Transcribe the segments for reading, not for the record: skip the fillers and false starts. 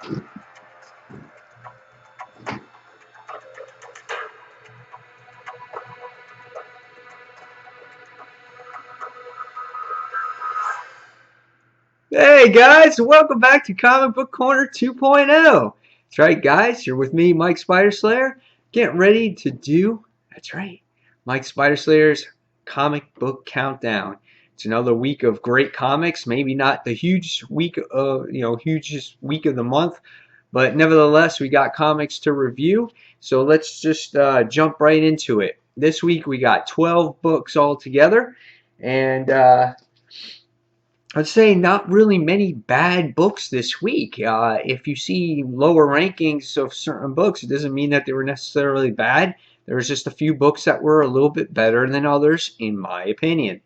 Hey guys, welcome back to Comic Book Corner 2.0. That's right, guys, you're with me, Mike Spiderslayer, getting ready to do, that's right, Mike Spiderslayer's Comic Book Countdown. It's another week of great comics, maybe not the huge week of, hugest week of the month, but nevertheless, we got comics to review, so let's just jump right into it. This week we got 12 books all together, and I'd say not really many bad books this week. If you see lower rankings of certain books, it doesn't mean that they were necessarily bad. There was just a few books that were a little bit better than others, in my opinion.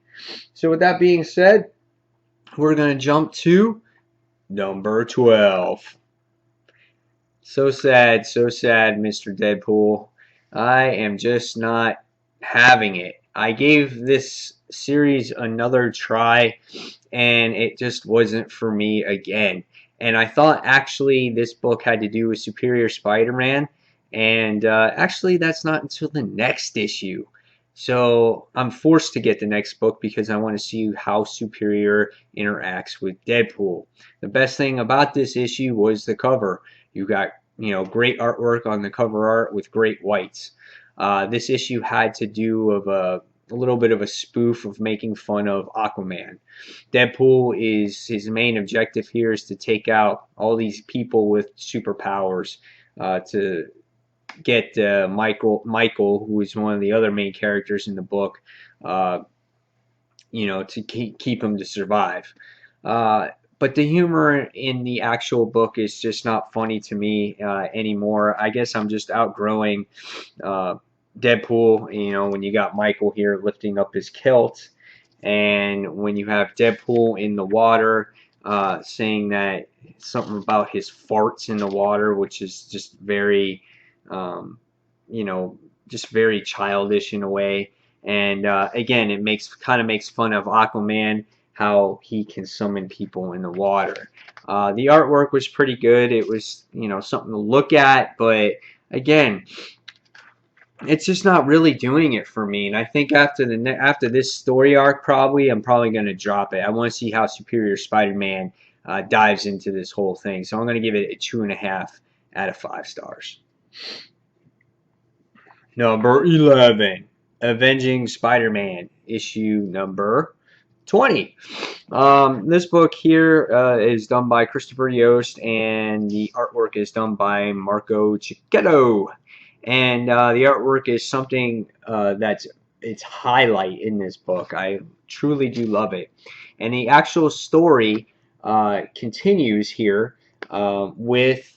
So with that being said, we're going to jump to number 12. So sad, Mr. Deadpool. I am just not having it. I gave this series another try and it just wasn't for me again. And I thought actually this book had to do with Superior Spider-Man, and actually that's not until the next issue. So I'm forced to get the next book because I want to see how Superior interacts with Deadpool. The best thing about this issue was the cover. You got great artwork on the cover art with great whites. This issue had to do of a little bit of a spoof of making fun of Aquaman. Deadpool is his main objective here is to take out all these people with superpowers to get Michael, who is one of the other main characters in the book, to keep him to survive. But the humor in the actual book is just not funny to me anymore. I guess I'm just outgrowing Deadpool. When you got Michael here lifting up his kilt, and when you have Deadpool in the water saying that something about his farts in the water, which is just very, just very childish in a way. And again, it kind of makes fun of Aquaman, how he can summon people in the water. The artwork was pretty good. It was something to look at, but again, it's just not really doing it for me. And I think after this story arc, I'm probably going to drop it. I want to see how Superior Spider-Man dives into this whole thing. So I'm going to give it a 2.5 out of 5 stars. Number 11, Avenging Spider-Man, issue number 20. This book here is done by Christopher Yost, and the artwork is done by Marco Cicchetto. And the artwork is something that's its highlight in this book. I truly do love it. And the actual story continues here with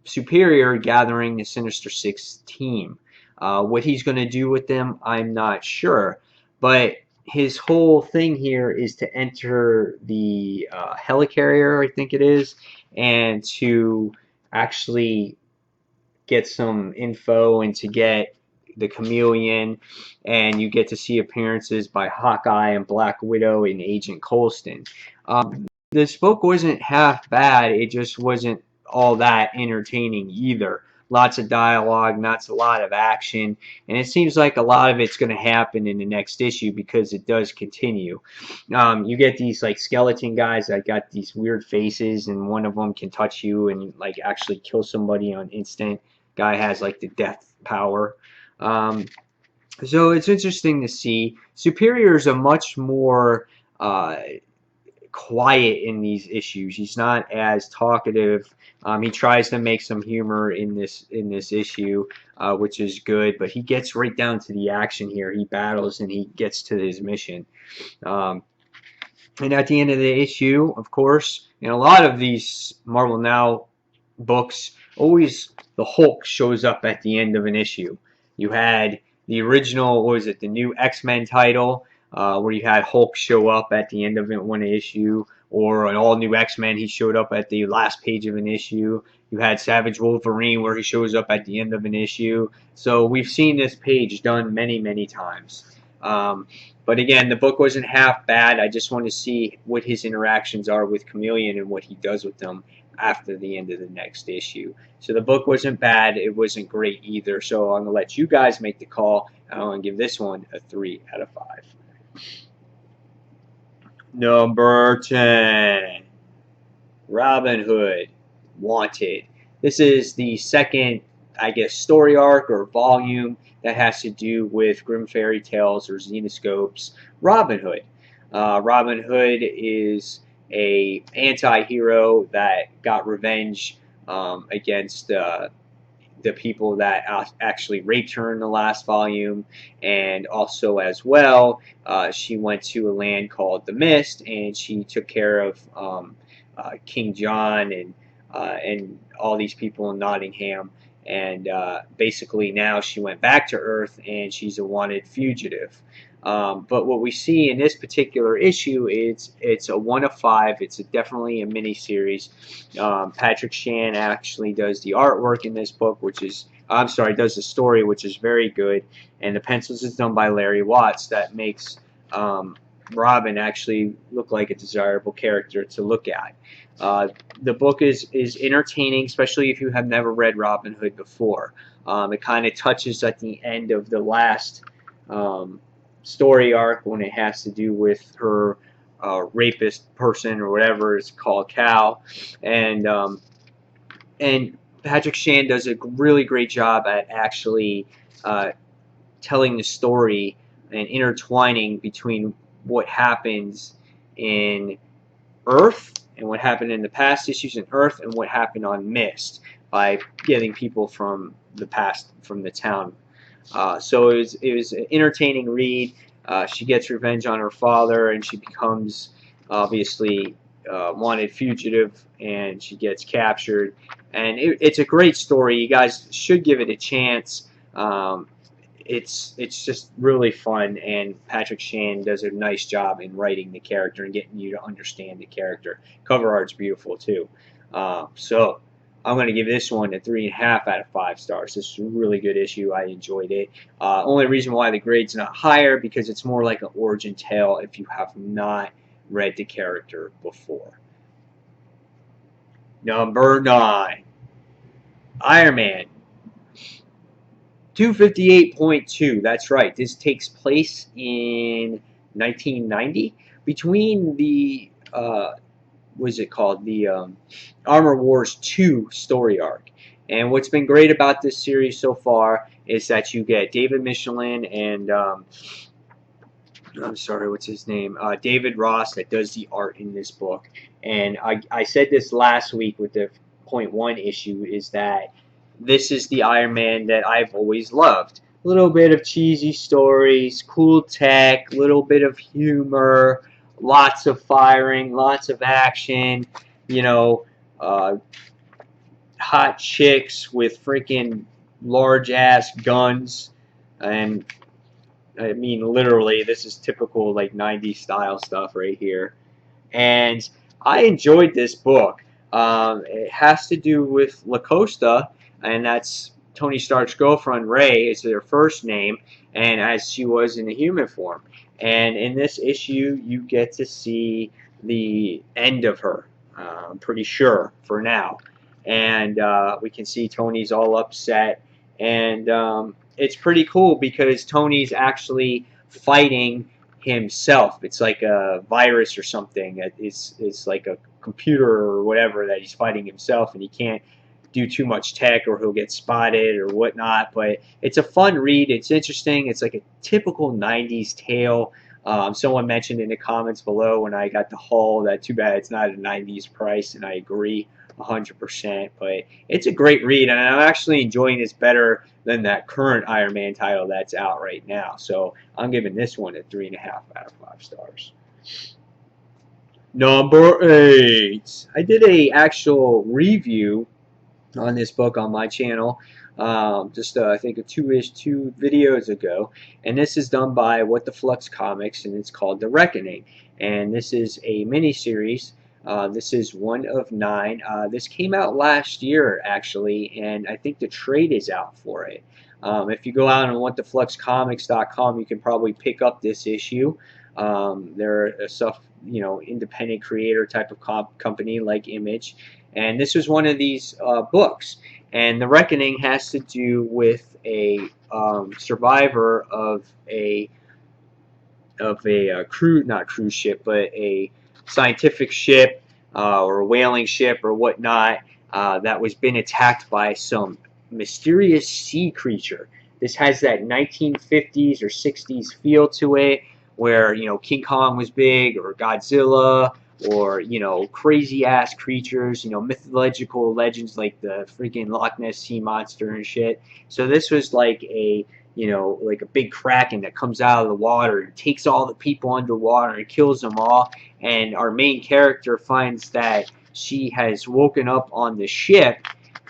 Superior gathering the Sinister Six team. What he's going to do with them, I'm not sure. But his whole thing here is to enter the helicarrier, I think it is, and to actually get some info and to get the Chameleon, and you get to see appearances by Hawkeye and Black Widow and Agent Coulson. This book wasn't half bad, it just wasn't all that entertaining either. Lots of dialogue, not a lot of action, and it seems like a lot of it's going to happen in the next issue because it does continue. You get these like skeleton guys that got these weird faces, and one of them can touch you and like actually kill somebody on instant. Guy has like the death power. So it's interesting to see. Superior is a much more quiet in these issues. He's not as talkative. He tries to make some humor in this issue, which is good. But he gets right down to the action here. He battles and he gets to his mission. And at the end of the issue, of course, in a lot of these Marvel Now books, always the Hulk shows up at the end of an issue. You had the original, what was it, the new X-Men title, where you had Hulk show up at the end of one issue, or an all-new X-Men, he showed up at the last page of an issue. You had Savage Wolverine, where he shows up at the end of an issue. So we've seen this page done many, many times. But again, the book wasn't half bad. I just want to see what his interactions are with Chameleon and what he does with them after the end of the next issue. So the book wasn't bad. It wasn't great either. So I'm going to let you guys make the call. I'm going to give this one a 3 out of 5. Number 10. Robin Hood Wanted. This is the second, I guess, story arc or volume that has to do with Grimm Fairy Tales or Xenoscope's Robin Hood. Robin Hood is a anti-hero that got revenge against the people that actually raped her in the last volume, and also as well, she went to a land called the Mist, and she took care of King John and all these people in Nottingham. And basically now she went back to Earth and she's a wanted fugitive. But what we see in this particular issue is it's a 1 of 5. It's definitely a mini series. Patrick Shan actually does the artwork in this book, which is, I'm sorry, does the story, which is very good. And the pencils is done by Larry Watts. That makes Robin actually look like a desirable character to look at. The book is entertaining, especially if you have never read Robin Hood before. It kind of touches at the end of the last story arc when it has to do with her rapist person or whatever it's called, Cal, and Patrick Shan does a really great job at actually telling the story and intertwining between what happens in Earth and what happened in the past issues in Earth and what happened on Mist by getting people from the past, from the town. So it was an entertaining read. She gets revenge on her father, and she becomes obviously wanted fugitive, and she gets captured. And it's a great story. You guys should give it a chance. It's just really fun, and Patrick Shan does a nice job in writing the character and getting you to understand the character. Cover art's beautiful too. So I'm going to give this one a 3.5 out of 5 stars. This is a really good issue. I enjoyed it. Only reason why the grade's not higher because it's more like an origin tale if you have not read the character before. Number 9. Iron Man 258.2. That's right. This takes place in 1990 between the what is it called? The Armor Wars 2 story arc. And what's been great about this series so far is that you get David Michelin and I'm sorry, what's his name? David Ross that does the art in this book. And I said this last week with the .1 issue is that this is the Iron Man that I've always loved. A little bit of cheesy stories, cool tech, little bit of humor, lots of firing, lots of action, you know, hot chicks with freaking large ass guns. And I mean, literally, this is typical like 90s style stuff right here. And I enjoyed this book. It has to do with Lacosta, and that's Tony Stark's girlfriend, Ray, is her first name, and as she was in the human form. And in this issue, you get to see the end of her, I'm pretty sure, for now. And we can see Tony's all upset, and it's pretty cool because Tony's actually fighting himself. It's like a virus or something. It's like a computer or whatever that he's fighting himself, and he can't do too much tech or he'll get spotted or whatnot. But it's a fun read. It's interesting. It's like a typical 90s tale. Someone mentioned in the comments below when I got the haul that too bad it's not a 90s price, and I agree 100%. But it's a great read, and I'm actually enjoying this better than that current Iron Man title that's out right now. So I'm giving this one a 3.5 out of 5 stars. Number 8. I did a actual review on this book on my channel just I think two videos ago, and this is done by What the Flux Comics, and it's called The Reckoning, and this is a mini series. This is 1 of 9. This came out last year actually, and I think the trade is out for it. If you go out on whatthefluxcomics.com, you can probably pick up this issue. They're a independent creator type of company like Image, And this was one of these books. And The Reckoning has to do with a survivor of a not cruise ship, but a scientific ship or a whaling ship or whatnot that was been attacked by some mysterious sea creature. This has that 1950s or 60s feel to it, where King Kong was big, or Godzilla, or crazy ass creatures, mythological legends like the freaking Loch Ness sea monster and shit. So this was like like a big kraken that comes out of the water and takes all the people underwater and kills them all. And our main character finds that she has woken up on the ship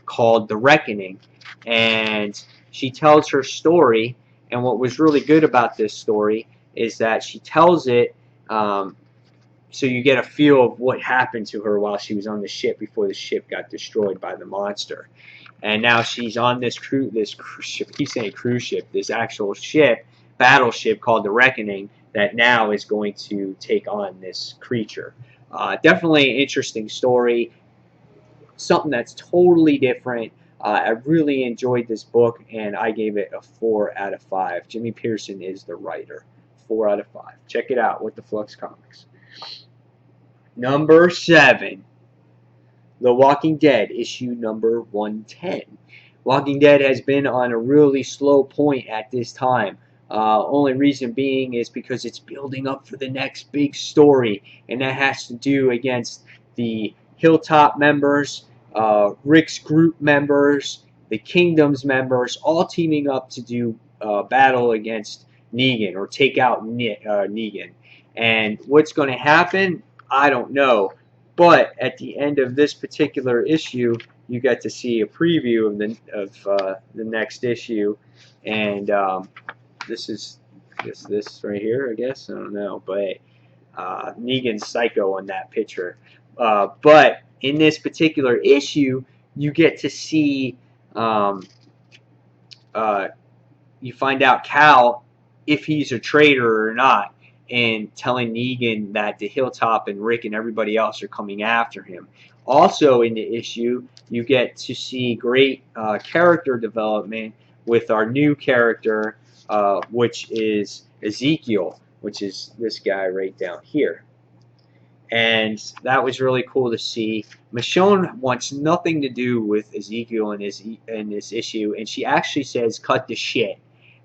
called The Reckoning, and she tells her story. And what was really good about this story is that she tells it so you get a feel of what happened to her while she was on the ship before the ship got destroyed by the monster. And now she's on this ship, I keep saying cruise ship, this actual ship, battleship called the Reckoning, that now is going to take on this creature. Definitely an interesting story, something that's totally different. I really enjoyed this book, and I gave it a 4 out of 5. Jimmy Pearson is the writer. 4 out of 5. Check it out with the Flux Comics. Number 7. The Walking Dead, issue number 110. Walking Dead has been on a really slow point at this time. Only reason being is because it's building up for the next big story, and that has to do against the Hilltop members, Rick's group members, the Kingdom's members, all teaming up to do battle against Negan, or take out Negan. And what's going to happen, I don't know. But at the end of this particular issue, you get to see a preview of the next issue, and this is this right here, I guess. I don't know, but Negan's psycho on that picture. But in this particular issue, you get to see you find out Cal, if he's a traitor or not, and telling Negan that the Hilltop and Rick and everybody else are coming after him. Also in the issue, you get to see great character development with our new character, which is Ezekiel, which is this guy right down here. And that was really cool to see. Michonne wants nothing to do with Ezekiel in this issue, and she actually says, "Cut the shit,"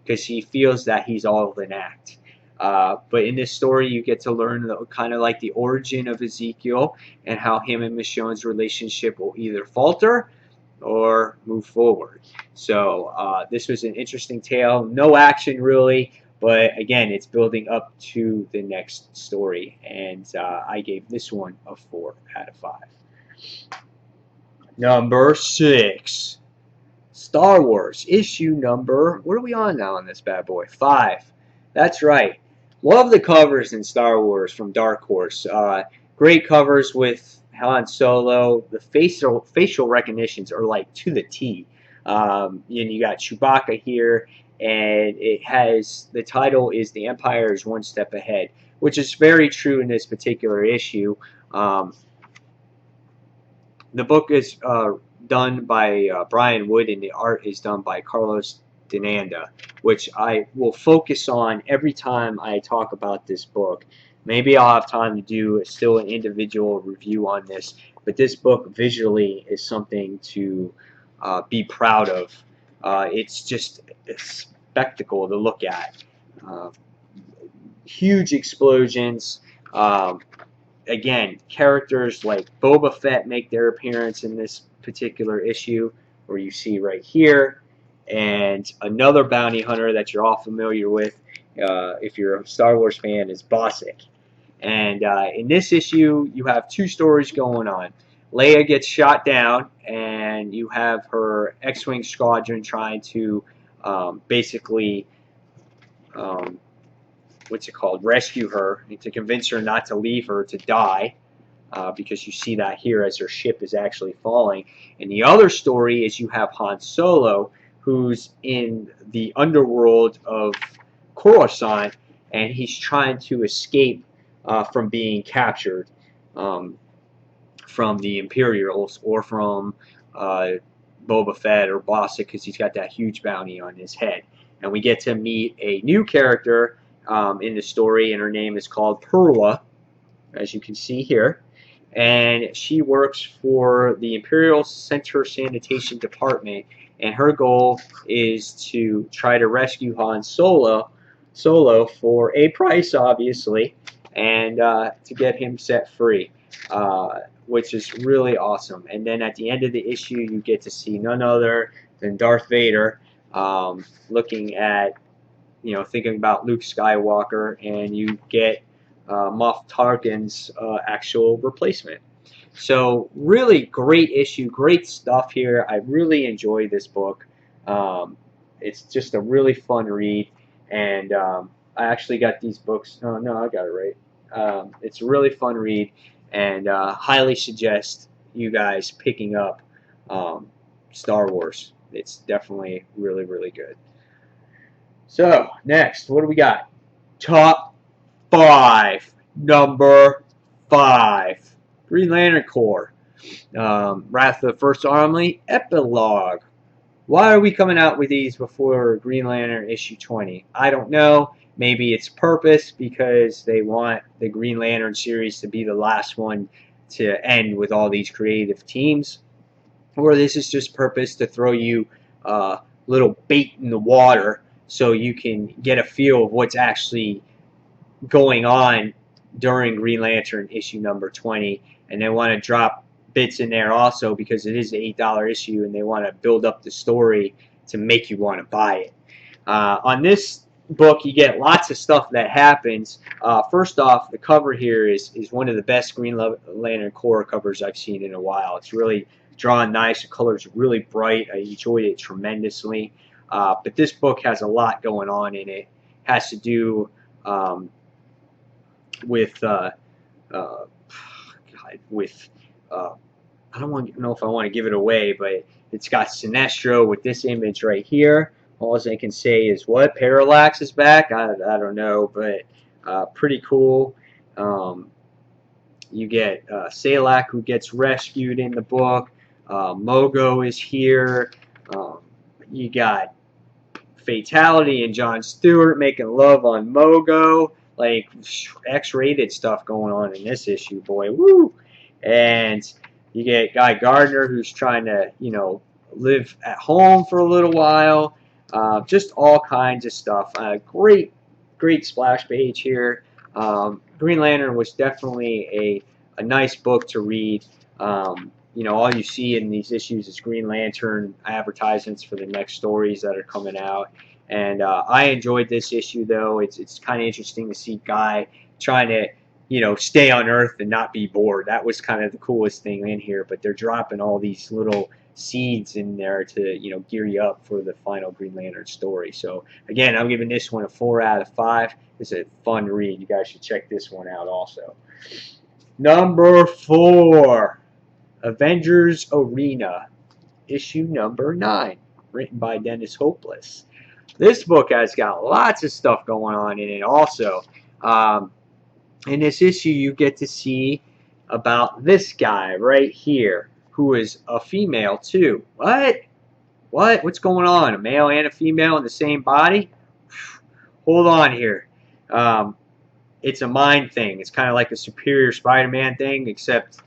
because she feels that he's all of an act. But in this story, you get to learn kind of like the origin of Ezekiel and how him and Michonne's relationship will either falter or move forward. So this was an interesting tale. No action really, but again, it's building up to the next story. And I gave this one a 4 out of 5. Number 6. Star Wars issue number, what are we on now on this bad boy? 5. That's right. Love the covers in Star Wars from Dark Horse. Great covers with Han Solo. The facial recognitions are like to the T. And you got Chewbacca here, and it has, the title is "The Empire is One Step Ahead," which is very true in this particular issue. The book is done by Brian Wood, and the art is done by Carlos Denanda, which I will focus on every time I talk about this book. Maybe I'll have time to do still an individual review on this, but this book visually is something to be proud of. It's just a spectacle to look at. Huge explosions. Again, characters like Boba Fett make their appearance in this particular issue, where you see right here, and another bounty hunter that you're all familiar with, if you're a Star Wars fan, is Bossick. And in this issue, you have 2 stories going on. Leia gets shot down, and you have her X-Wing squadron trying to basically rescue her, to convince her not to leave her to die, because you see that here as her ship is actually falling. And the other story is you have Han Solo, who's in the underworld of Coruscant, and he's trying to escape from being captured from the Imperials or from Boba Fett or Bossa, because he's got that huge bounty on his head. And we get to meet a new character in the story, and her name is called Perla, as you can see here. And she works for the Imperial Center Sanitation Department, and her goal is to try to rescue Han Solo for a price, obviously, and to get him set free, which is really awesome. And then at the end of the issue, you get to see none other than Darth Vader, looking at, thinking about Luke Skywalker, and you get Moff Tarkin's actual replacement. So really great issue, great stuff here. I really enjoy this book. It's just a really fun read, and I actually got these books. Oh no, I got it right. It's a really fun read, and highly suggest you guys picking up Star Wars. It's definitely really, really good. So next, what do we got? Top 5. Number 5. Green Lantern Corps. Wrath of the First Army Epilogue. Why are we coming out with these before Green Lantern issue 20? I don't know. Maybe it's purpose because they want the Green Lantern series to be the last one to end with all these creative teams. Or this is just purpose to throw you little bait in the water so you can get a feel of what's actually going on during Green Lantern issue number 20, and they want to drop bits in there also because it is an $8 issue, and they want to build up the story to make you want to buy it. On this book, you get lots of stuff that happens. First off, the cover here is one of the best Green Lantern Corps covers I've seen in a while. It's really drawn nice. The colors are really bright. I enjoyed it tremendously. But this book has a lot going on in it. It has to do with I don't know if I want to give it away, but it's got Sinestro with this image right here. All I can say is what? Parallax is back? I don't know, but pretty cool. You get Salak, who gets rescued in the book. Mogo is here. You got Fatality and Jon Stewart making love on Mogo. Like X-rated stuff going on in this issue, boy. Woo! And you get Guy Gardner, who's trying to, live at home for a little while. Just all kinds of stuff. Great splash page here. Green Lantern was definitely a nice book to read. All you see in these issues is Green Lantern advertisements for the next stories that are coming out. And I enjoyed this issue, though. It's kind of interesting to see Guy trying to, stay on Earth and not be bored. That was kind of the coolest thing in here. But they're dropping all these little seeds in there to, gear you up for the final Green Lantern story. So, again, I'm giving this one a 4 out of 5. It's a fun read. You guys should check this one out also. Number 4. Avengers Arena, issue number 9, written by Dennis Hopeless. This book has got lots of stuff going on in it also. In this issue, you get to see about this guy right here, who is a female too. What? What's going on? A male and a female in the same body? Hold on here. It's a mind thing. It's kind of like the Superior Spider-Man thing, except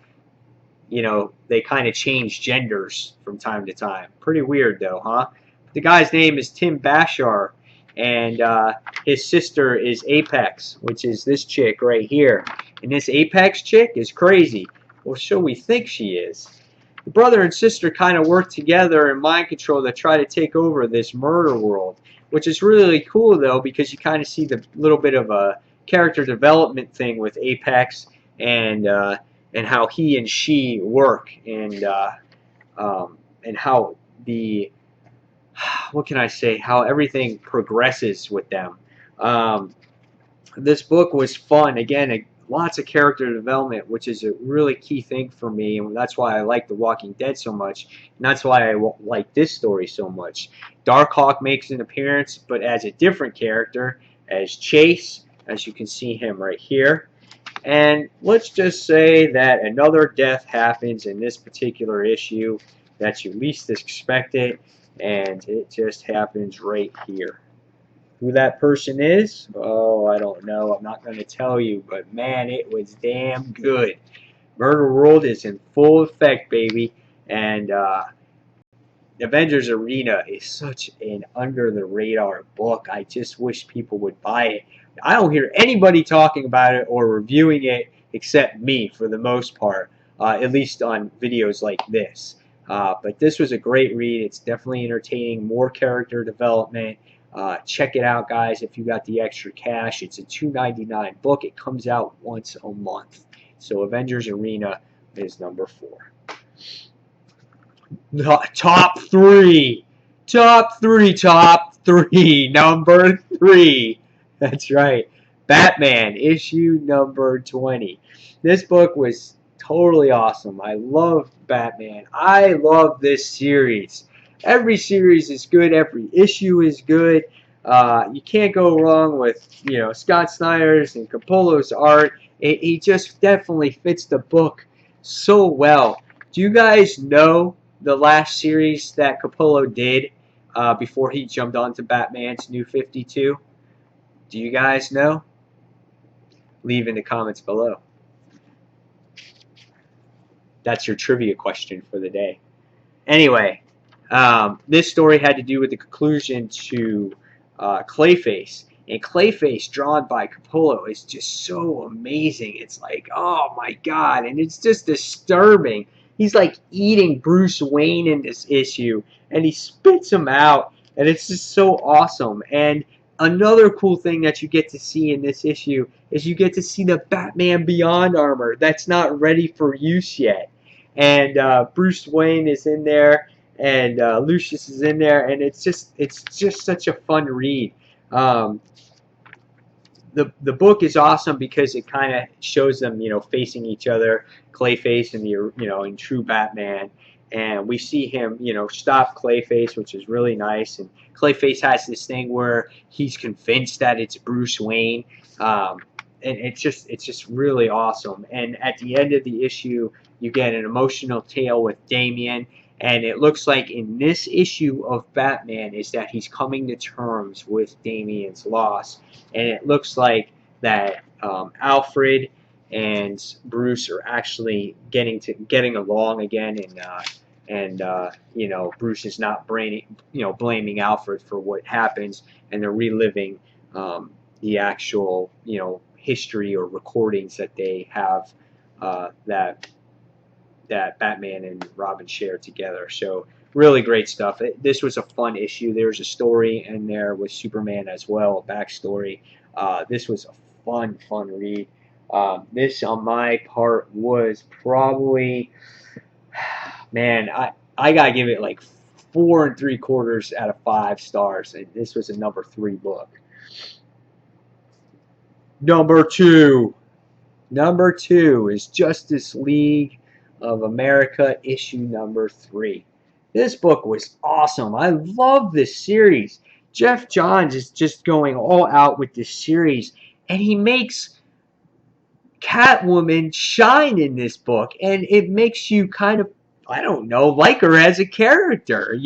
they kind of change genders from time to time. Pretty weird, though, huh? The guy's name is Tim Bashar, and his sister is Apex, which is this chick right here. And this Apex chick is crazy. Well, so we think she is. The brother and sister kind of work together in mind control to try to take over this murder world, which is really cool, though, because you kind of see the little bit of a character development thing with Apex and how he and she work, and how what can I say? How everything progresses with them. This book was fun. Again, lots of character development, which is a really key thing for me, and that's why I like The Walking Dead so much, and that's why I like this story so much. Darkhawk makes an appearance, but as a different character, as Chase, as you can see him right here. And let's just say that another death happens in this particular issue that you least expect it, and it just happens right here. Who that person is? Oh, I don't know. I'm not going to tell you, but man, it was damn good. Murder World is in full effect, baby, and Avengers Arena is such an under the radar book. I just wish people would buy it. I don't hear anybody talking about it or reviewing it except me for the most part, at least on videos like this. But this was a great read. It's definitely entertaining, more character development. Check it out, guys, if you got the extra cash. It's a $2.99 book. It comes out once a month. So Avengers Arena is number 4. Top 3. Top 3. Top 3. Number 3. That's right. Batman, issue number 20. This book was totally awesome. I love Batman. I love this series. Every series is good. Every issue is good. You can't go wrong with, Scott Snyder's and Capullo's art. He just definitely fits the book so well. Do you guys know the last series that Capullo did before he jumped onto Batman's New 52? Do you guys know? Leave in the comments below. That's your trivia question for the day. Anyway, this story had to do with the conclusion to Clayface. And Clayface, drawn by Capullo, is just so amazing. It's like, oh my god, and it's just disturbing. He's like eating Bruce Wayne in this issue, and he spits him out, and it's just so awesome. And another cool thing that you get to see in this issue is you get to see the Batman Beyond armor that's not ready for use yet. And Bruce Wayne is in there, and Lucius is in there, and it's just such a fun read. The book is awesome because it kind of shows them, facing each other, Clayface and in true Batman, and we see him, stop Clayface, which is really nice. And Clayface has this thing where he's convinced that it's Bruce Wayne, and it's just really awesome. And at the end of the issue, you get an emotional tale with Damian. And it looks like in this issue of Batman is that he's coming to terms with Damian's loss. And it looks like that Alfred and Bruce are actually getting along again, and Bruce is not blaming Alfred for what happens, and they're reliving the actual history or recordings that they have that Batman and Robin share together. So really great stuff. This was a fun issue. There's a story in there with Superman as well, a backstory. This was a fun read. This on my part was probably, man, I gotta give it like 4 3/4 out of 5 stars. And this was a number 3 book. Number 2 is Justice League of America, issue number 3. This book was awesome. I love this series. Jeff Johns is just going all out with this series, and he makes Catwoman shine in this book, and it makes you kind of, I don't know, like her as a character.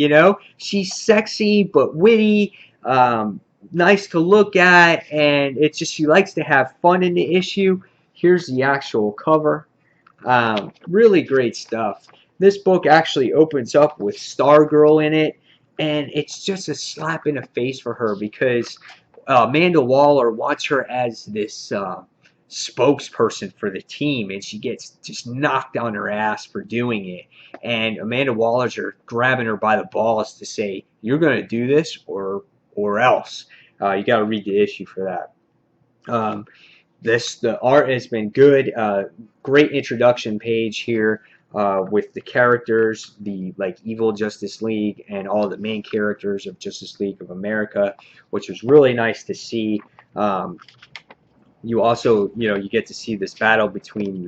She's sexy but witty, nice to look at, and it's just she likes to have fun in the issue. Here's the actual cover. Really great stuff. This book actually opens up with Stargirl in it, and it's just a slap in the face for her because Amanda Waller wants her as this spokesperson for the team, and she gets just knocked on her ass for doing it. And Amanda Waller's are grabbing her by the balls to say, "You're going to do this, or else." You got to read the issue for that. The art has been good. Great introduction page here with the characters, the evil Justice League, and all the main characters of Justice League of America, which was really nice to see. You also, you get to see this battle between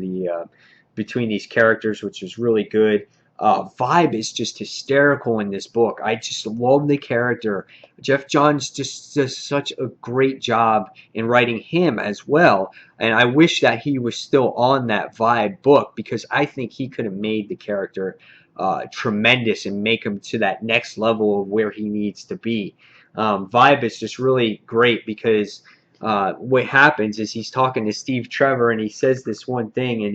these characters, which is really good. Vibe is just hysterical in this book. I just love the character. Jeff Johns just does such a great job in writing him as well. And I wish that he was still on that Vibe book, because I think he could have made the character tremendous and make him to that next level of where he needs to be. Vibe is just really great because what happens is he's talking to Steve Trevor, and he says this one thing, and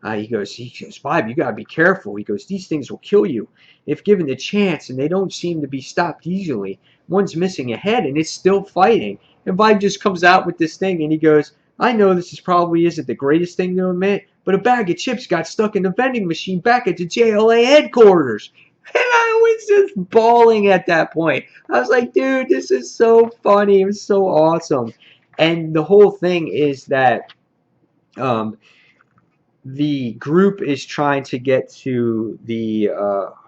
Vibe, you gotta be careful. He goes, these things will kill you if given the chance, and they don't seem to be stopped easily. One's missing a head, and it's still fighting. And Vibe just comes out with this thing, and he goes, I know this probably isn't the greatest thing to admit, but a bag of chips got stuck in the vending machine back at the JLA headquarters. And I was just bawling at that point. I was like, dude, this is so funny. It was so awesome. And the whole thing is that um, the group is trying to get to the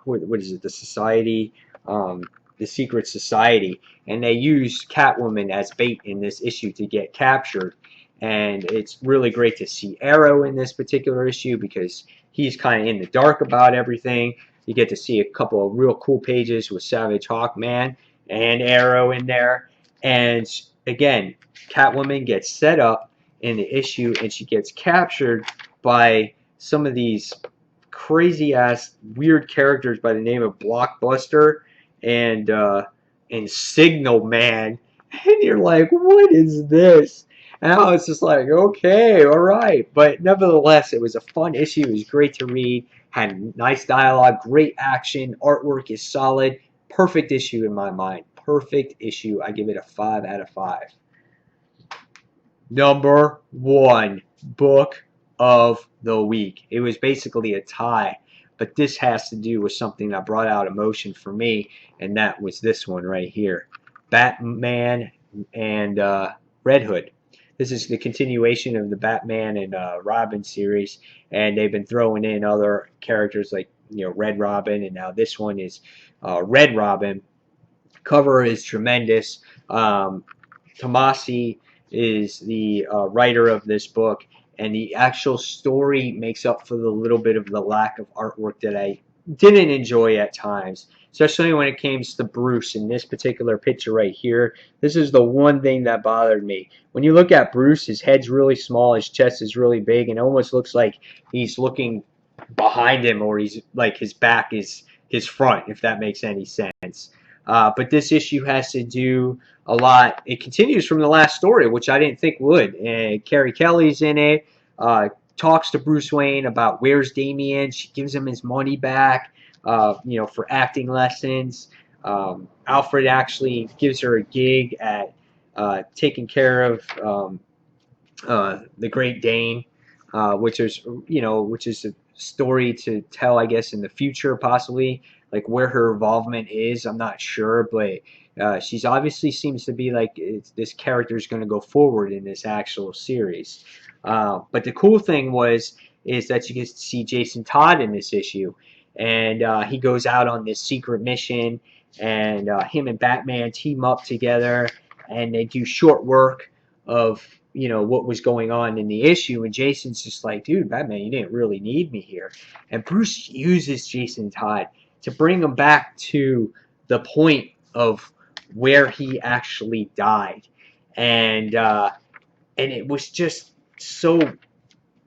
what is it? The society, the secret society, and they use Catwoman as bait in this issue to get captured. And it's really great to see Arrow in this particular issue because he's kind of in the dark about everything. You get to see a couple of real cool pages with Savage Hawkman and Arrow in there. And again, Catwoman gets set up in the issue, and she gets captured by some of these crazy ass weird characters by the name of Blockbuster and Signal Man, and you're like, what is this? And I was just like, okay, all right. But nevertheless, it was a fun issue. It was great to read. Had nice dialogue, great action, artwork is solid. Perfect issue in my mind. Perfect issue. I give it a 5 out of 5. Number 1 book of the week. It was basically a tie, but this has to do with something that brought out emotion for me, and that was this one right here, Batman and Red Hood. This is the continuation of the Batman and Robin series, and they've been throwing in other characters like Red Robin, and now this one is Red Robin. Cover is tremendous. Tomasi is the writer of this book, and the actual story makes up for the little bit of the lack of artwork that I didn't enjoy at times, especially when it came to Bruce in this particular picture right here. This is the one thing that bothered me. When you look at Bruce, his head's really small, his chest is really big, and it almost looks like he's looking behind him, or he's like his back is his front, if that makes any sense. But this issue has to do a lot. It continues from the last story, which I didn't think would. And Carrie Kelly's in it. Talks to Bruce Wayne about where's Damian. She gives him his money back, for acting lessons. Alfred actually gives her a gig at taking care of the Great Dane, which is a story to tell, I guess, in the future, possibly, like where her involvement is. I'm not sure, but she's obviously seems to be like this character is going to go forward in this actual series. But the cool thing is that you get to see Jason Todd in this issue, and he goes out on this secret mission, and him and Batman team up together, and they do short work of what was going on in the issue. And Jason's just like, dude, Batman, you didn't really need me here. And Bruce uses Jason Todd to bring him back to the point of where he actually died. And it was just so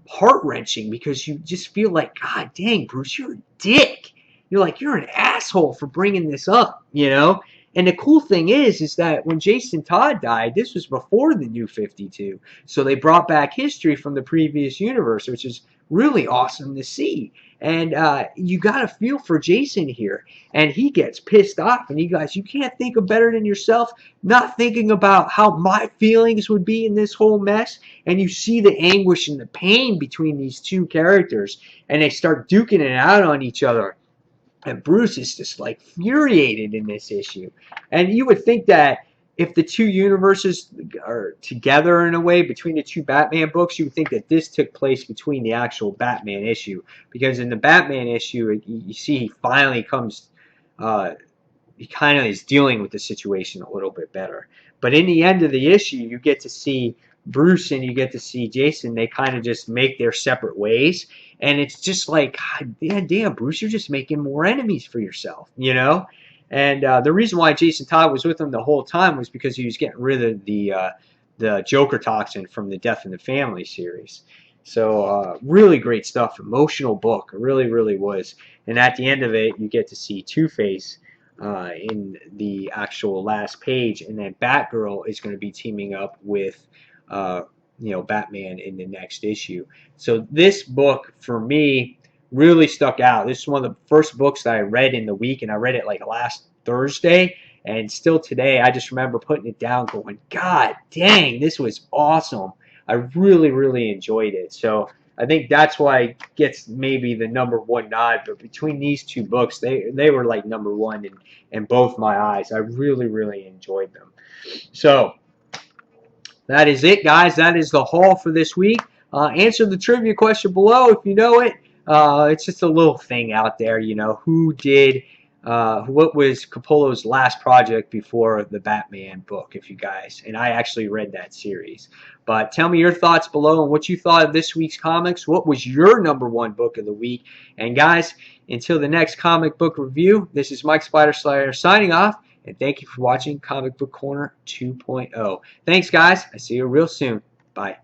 heart-wrenching, because you just feel like, God dang, Bruce, you're a dick. You're like, you're an asshole for bringing this up. And the cool thing is that when Jason Todd died, this was before the New 52. So they brought back history from the previous universe, which is really awesome to see. And you got to feel for Jason here. And he gets pissed off. And you guys, you can't think of better than yourself, not thinking about how my feelings would be in this whole mess. And you see the anguish and the pain between these two characters. And they start duking it out on each other. And Bruce is just like infuriated in this issue. And you would think that if the two universes are together in a way between the two Batman books, you would think that this took place between the actual Batman issue. Because in the Batman issue, you see he finally comes, he kind of is dealing with the situation a little bit better. But in the end of the issue, you get to see Bruce and you get to see Jason, they kind of just make their separate ways. And it's just like, God, yeah, damn, Bruce, you're just making more enemies for yourself, you know? And the reason why Jason Todd was with him the whole time was because he was getting rid of the Joker toxin from the Death in the Family series. So really great stuff, emotional book, it really, really was. And at the end of it, you get to see Two-Face in the actual last page, and then Batgirl is going to be teaming up with uh, Batman in the next issue. So this book for me really stuck out. This is one of the first books that I read in the week, and I read it like last Thursday, and still today I just remember putting it down going, God dang, this was awesome. I really, really enjoyed it. So I think that's why it gets maybe the #1 nod. But between these two books, they were like #1 in both my eyes. I really, really enjoyed them. So that is it, guys. That is the haul for this week. Answer the trivia question below if you know it. It's just a little thing out there, who did, what was Capullo's last project before the Batman book, if you guys, and I actually read that series. But tell me your thoughts below and what you thought of this week's comics. What was your #1 book of the week? And guys, until the next comic book review, this is Mike Spider Slayer signing off, and thank you for watching Comic Book Corner 2.0. Thanks, guys. I see you real soon. Bye.